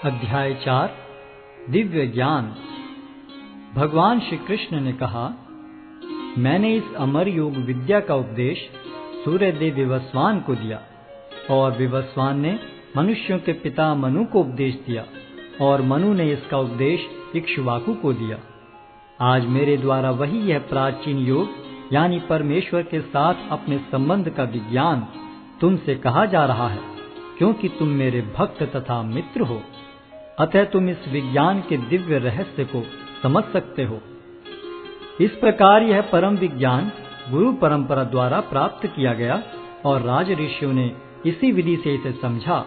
अध्याय 4 दिव्य ज्ञान। भगवान श्री कृष्ण ने कहा, मैंने इस अमर योग विद्या का उपदेश सूर्यदेव विवस्वान को दिया और विवस्वान ने मनुष्यों के पिता मनु को उपदेश दिया और मनु ने इसका उपदेश इक्ष्वाकु को दिया। आज मेरे द्वारा वही यह प्राचीन योग यानी परमेश्वर के साथ अपने संबंध का विज्ञान तुमसे कहा जा रहा है, क्योंकि तुम मेरे भक्त तथा मित्र हो। अतः तुम इस विज्ञान के दिव्य रहस्य को समझ सकते हो। इस प्रकार यह परम विज्ञान गुरु परंपरा द्वारा प्राप्त किया गया और राज ऋषियों ने इसी विधि से इसे समझा,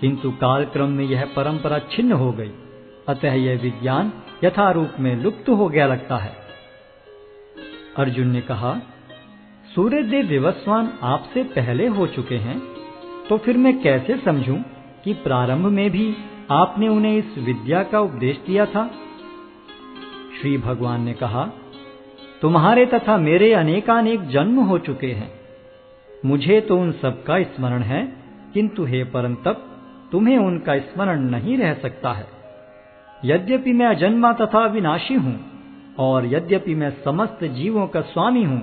किंतु कालक्रम में यह परंपरा छिन्न हो गई। अतः यह विज्ञान यथारूप में लुप्त हो गया लगता है। अर्जुन ने कहा, सूर्यदेव विवस्वान आपसे पहले हो चुके हैं, तो फिर मैं कैसे समझूं कि प्रारंभ में भी आपने उन्हें इस विद्या का उपदेश दिया था। श्री भगवान ने कहा, तुम्हारे तथा मेरे अनेकानेक जन्म हो चुके हैं। मुझे तो उन सब का स्मरण है, किंतु हे परंतप तुम्हें उनका स्मरण नहीं रह सकता है। यद्यपि मैं अजन्मा तथा अविनाशी हूँ और यद्यपि मैं समस्त जीवों का स्वामी हूँ,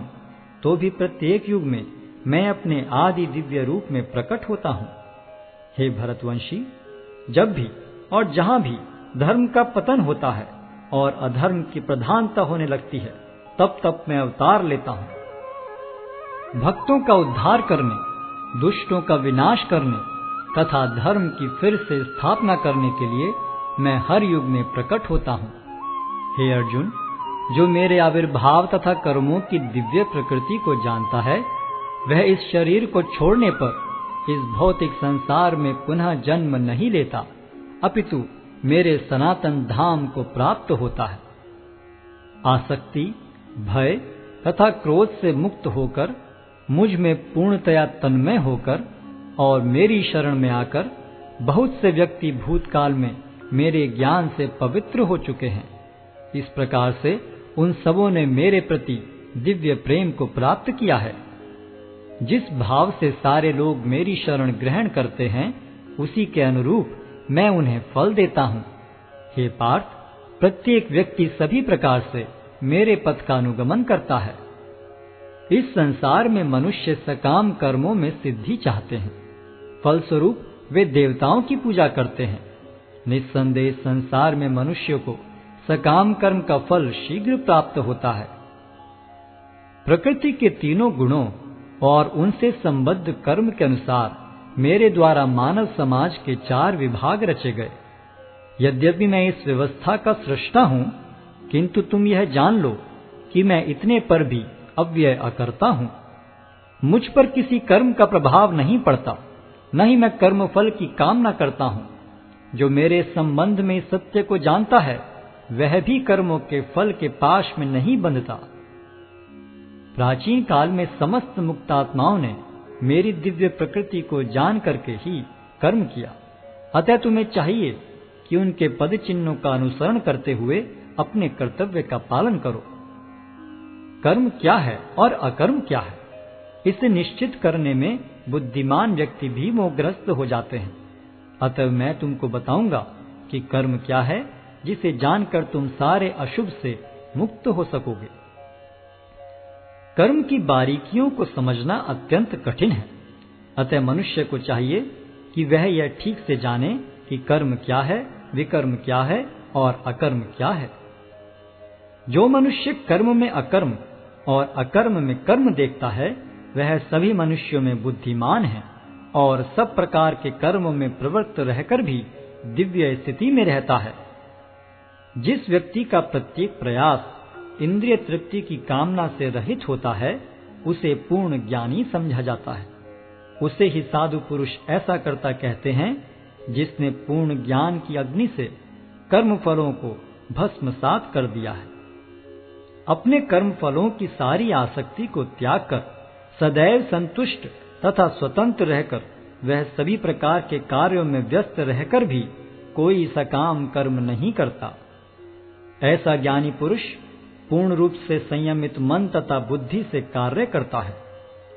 तो भी प्रत्येक युग में मैं अपने आदि दिव्य रूप में प्रकट होता हूँ। हे भरतवंशी, जब भी और जहां भी धर्म का पतन होता है और अधर्म की प्रधानता होने लगती है, तब तब मैं अवतार लेता हूं। भक्तों का उद्धार करने, दुष्टों का विनाश करने तथा धर्म की फिर से स्थापना करने के लिए मैं हर युग में प्रकट होता हूं। हे अर्जुन, जो मेरे आविर्भाव तथा कर्मों की दिव्य प्रकृति को जानता है, वह इस शरीर को छोड़ने पर इस भौतिक संसार में पुनः जन्म नहीं लेता, अपितु मेरे सनातन धाम को प्राप्त होता है। आसक्ति, भय तथा क्रोध से मुक्त होकर, मुझ में पूर्णतया तन्मय होकर और मेरी शरण में आकर बहुत से व्यक्ति भूतकाल में मेरे ज्ञान से पवित्र हो चुके हैं। इस प्रकार से उन सबों ने मेरे प्रति दिव्य प्रेम को प्राप्त किया है। जिस भाव से सारे लोग मेरी शरण ग्रहण करते हैं, उसी के अनुरूप मैं उन्हें फल देता हूँ। हे पार्थ, प्रत्येक व्यक्ति सभी प्रकार से मेरे पथ का अनुगमन करता है। इस संसार में मनुष्य सकाम कर्मों में सिद्धि चाहते हैं, फलस्वरूप वे देवताओं की पूजा करते हैं। निस्संदेह संसार में मनुष्य को सकाम कर्म का फल शीघ्र प्राप्त होता है। प्रकृति के तीनों गुणों और उनसे संबद्ध कर्म के अनुसार मेरे द्वारा मानव समाज के 4 विभाग रचे गए। यद्यपि मैं इस व्यवस्था का सृष्टा हूँ, किंतु तुम यह जान लो कि मैं इतने पर भी अव्यय अकर्ता हूँ। मुझ पर किसी कर्म का प्रभाव नहीं पड़ता, न ही मैं कर्म फल की कामना करता हूँ। जो मेरे संबंध में इस सत्य को जानता है, वह भी कर्मों के फल के पाश में नहीं बंधता। प्राचीन काल में समस्त मुक्तात्माओं ने मेरी दिव्य प्रकृति को जान करके ही कर्म किया। अतः तुम्हें चाहिए कि उनके पद चिन्हों का अनुसरण करते हुए अपने कर्तव्य का पालन करो। कर्म क्या है और अकर्म क्या है, इसे निश्चित करने में बुद्धिमान व्यक्ति भी मोहग्रस्त हो जाते हैं। अतः मैं तुमको बताऊंगा कि कर्म क्या है, जिसे जानकर तुम सारे अशुभ से मुक्त हो सकोगे। कर्म की बारीकियों को समझना अत्यंत कठिन है। अतः मनुष्य को चाहिए कि वह यह ठीक से जाने कि कर्म क्या है, विकर्म क्या है और अकर्म क्या है। जो मनुष्य कर्म में अकर्म और अकर्म में कर्म देखता है, वह सभी मनुष्यों में बुद्धिमान है और सब प्रकार के कर्मों में प्रवृत्त रहकर भी दिव्य स्थिति में रहता है। जिस व्यक्ति का प्रत्येक प्रयास इंद्रिय तृप्ति की कामना से रहित होता है, उसे पूर्ण ज्ञानी समझा जाता है। उसे ही साधु पुरुष ऐसा करता कहते हैं, जिसने पूर्ण ज्ञान की अग्नि से कर्म फलों को भस्मसात कर दिया है। अपने कर्म फलों की सारी आसक्ति को त्याग कर सदैव संतुष्ट तथा स्वतंत्र रहकर वह सभी प्रकार के कार्यों में व्यस्त रहकर भी कोई सकाम कर्म नहीं करता। ऐसा ज्ञानी पुरुष पूर्ण रूप से संयमित मन तथा बुद्धि से कार्य करता है,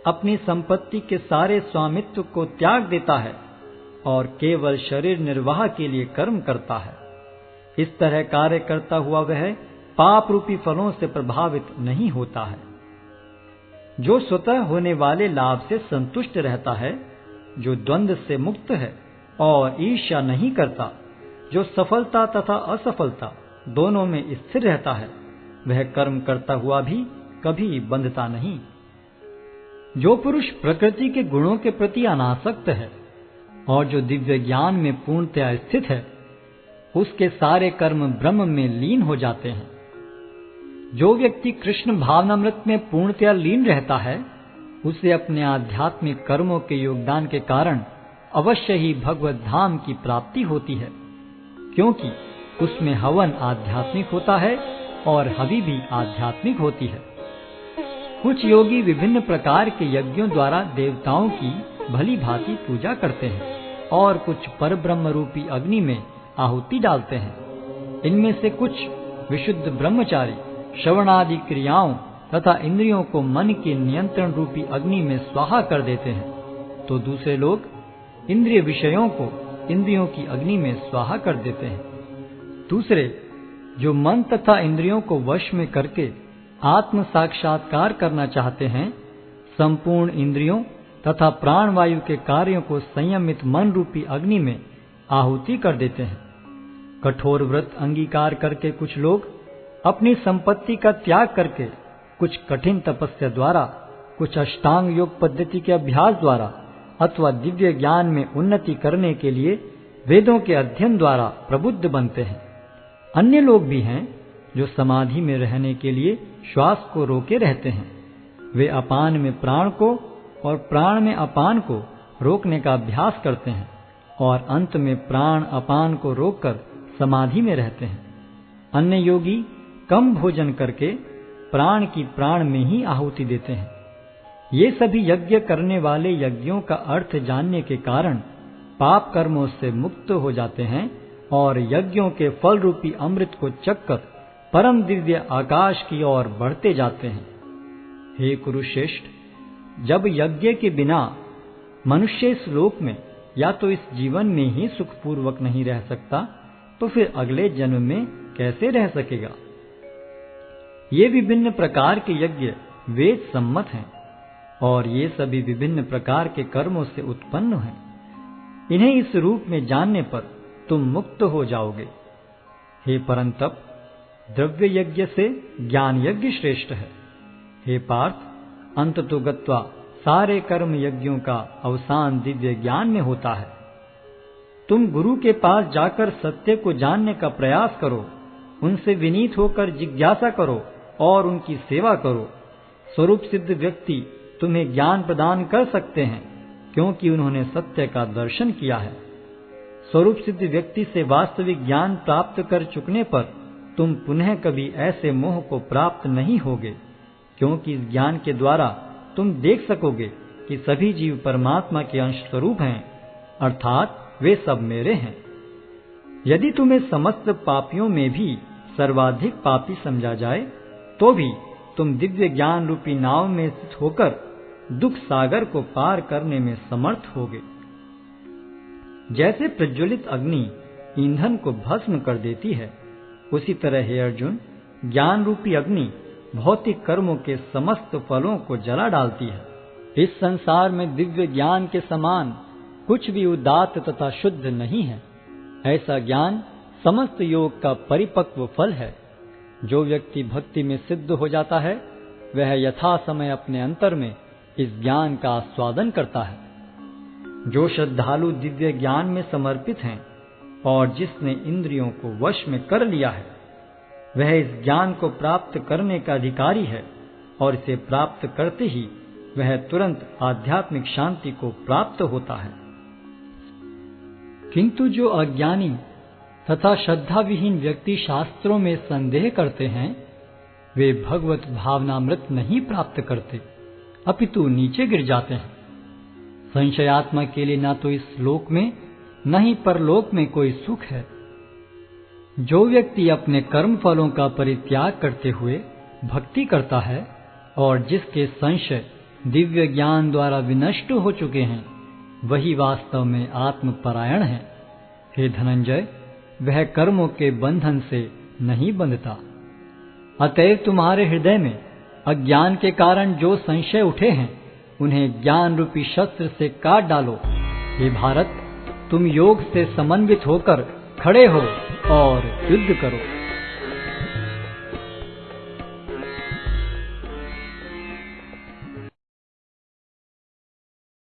अपनी संपत्ति के सारे स्वामित्व को त्याग देता है और केवल शरीर निर्वाह के लिए कर्म करता है। इस तरह कार्य करता हुआ वह पाप रूपी फलों से प्रभावित नहीं होता है। जो स्वतः होने वाले लाभ से संतुष्ट रहता है, जो द्वंद्व से मुक्त है और ईर्ष्या नहीं करता, जो सफलता तथा असफलता दोनों में स्थिर रहता है, वह कर्म करता हुआ भी कभी बंधता नहीं। जो पुरुष प्रकृति के गुणों के प्रति अनासक्त है और जो दिव्य ज्ञान में पूर्णतया स्थित है, उसके सारे कर्म ब्रह्म में लीन हो जाते हैं। जो व्यक्ति कृष्ण भावनामृत में पूर्णतया लीन रहता है, उसे अपने आध्यात्मिक कर्मों के योगदान के कारण अवश्य ही भगवत धाम की प्राप्ति होती है, क्योंकि उसमें हवन आध्यात्मिक होता है और हवि भी आध्यात्मिक होती है। कुछ योगी विभिन्न प्रकार के यज्ञों द्वारा देवताओं की भली भांति पूजा करते हैं और कुछ परब्रह्म रूपी अग्नि में आहुति डालते हैं। इनमें से कुछ विशुद्ध ब्रह्मचारी श्रवणादि क्रियाओं तथा इंद्रियों को मन के नियंत्रण रूपी अग्नि में स्वाहा कर देते हैं, तो दूसरे लोग इंद्रिय विषयों को इंद्रियों की अग्नि में स्वाहा कर देते हैं। दूसरे जो मन तथा इंद्रियों को वश में करके आत्म साक्षात्कार करना चाहते हैं, संपूर्ण इंद्रियों तथा प्राणवायु के कार्यों को संयमित मन रूपी अग्नि में आहुति कर देते हैं। कठोर व्रत अंगीकार करके कुछ लोग अपनी संपत्ति का त्याग करके कुछ कठिन तपस्या द्वारा, कुछ अष्टांग योग पद्धति के अभ्यास द्वारा अथवा दिव्य ज्ञान में उन्नति करने के लिए वेदों के अध्ययन द्वारा प्रबुद्ध बनते हैं। अन्य लोग भी हैं जो समाधि में रहने के लिए श्वास को रोके रहते हैं। वे अपान में प्राण को और प्राण में अपान को रोकने का अभ्यास करते हैं और अंत में प्राण अपान को रोककर समाधि में रहते हैं। अन्य योगी कम भोजन करके प्राण की प्राण में ही आहुति देते हैं। ये सभी यज्ञ करने वाले यज्ञों का अर्थ जानने के कारण पाप कर्मों से मुक्त हो जाते हैं और यज्ञों के फल रूपी अमृत को चखकर परम दिव्य आकाश की ओर बढ़ते जाते हैं। हे कुरुश्रेष्ठ, जब यज्ञ के बिना मनुष्य इस लोक में या तो इस जीवन में ही सुखपूर्वक नहीं रह सकता, तो फिर अगले जन्म में कैसे रह सकेगा। ये विभिन्न प्रकार के यज्ञ वेद सम्मत हैं और ये सभी विभिन्न प्रकार के कर्मों से उत्पन्न हैं। इन्हें इस रूप में जानने पर तुम मुक्त हो जाओगे। हे परंतप, द्रव्य यज्ञ से ज्ञान यज्ञ श्रेष्ठ है। हे पार्थ, अंततो गत्वा सारे कर्म यज्ञों का अवसान दिव्य ज्ञान में होता है। तुम गुरु के पास जाकर सत्य को जानने का प्रयास करो, उनसे विनीत होकर जिज्ञासा करो और उनकी सेवा करो। स्वरूप सिद्ध व्यक्ति तुम्हें ज्ञान प्रदान कर सकते हैं, क्योंकि उन्होंने सत्य का दर्शन किया है। स्वरूप सिद्ध व्यक्ति से वास्तविक ज्ञान प्राप्त कर चुकने पर तुम पुनः कभी ऐसे मोह को प्राप्त नहीं होगे, क्योंकि इस ज्ञान के द्वारा तुम देख सकोगे कि सभी जीव परमात्मा के अंश स्वरूप हैं, अर्थात वे सब मेरे हैं। यदि तुम्हें समस्त पापियों में भी सर्वाधिक पापी समझा जाए, तो भी तुम दिव्य ज्ञान रूपी नाव में स्थित होकर दुख सागर को पार करने में समर्थ होगे। जैसे प्रज्वलित अग्नि ईंधन को भस्म कर देती है, उसी तरह हे अर्जुन, ज्ञान रूपी अग्नि भौतिक कर्मों के समस्त फलों को जला डालती है। इस संसार में दिव्य ज्ञान के समान कुछ भी उदात्त तथा शुद्ध नहीं है। ऐसा ज्ञान समस्त योग का परिपक्व फल है। जो व्यक्ति भक्ति में सिद्ध हो जाता है, वह यथा समय अपने अंतर में इस ज्ञान का आस्वादन करता है। जो श्रद्धालु दिव्य ज्ञान में समर्पित हैं और जिसने इंद्रियों को वश में कर लिया है, वह इस ज्ञान को प्राप्त करने का अधिकारी है और इसे प्राप्त करते ही वह तुरंत आध्यात्मिक शांति को प्राप्त होता है। किंतु जो अज्ञानी तथा श्रद्धा विहीन व्यक्ति शास्त्रों में संदेह करते हैं, वे भगवत भावनामृत नहीं प्राप्त करते, अपितु नीचे गिर जाते हैं। संशयात्मा के लिए न तो इस लोक में न ही परलोक में कोई सुख है। जो व्यक्ति अपने कर्म फलों का परित्याग करते हुए भक्ति करता है और जिसके संशय दिव्य ज्ञान द्वारा विनष्ट हो चुके हैं, वही वास्तव में आत्मपरायण है। हे धनंजय, वह कर्मों के बंधन से नहीं बंधता। अतएव तुम्हारे हृदय में अज्ञान के कारण जो संशय उठे हैं, उन्हें ज्ञान रूपी शस्त्र से काट डालो। हे भारत, तुम योग से समन्वित होकर खड़े हो और युद्ध करो।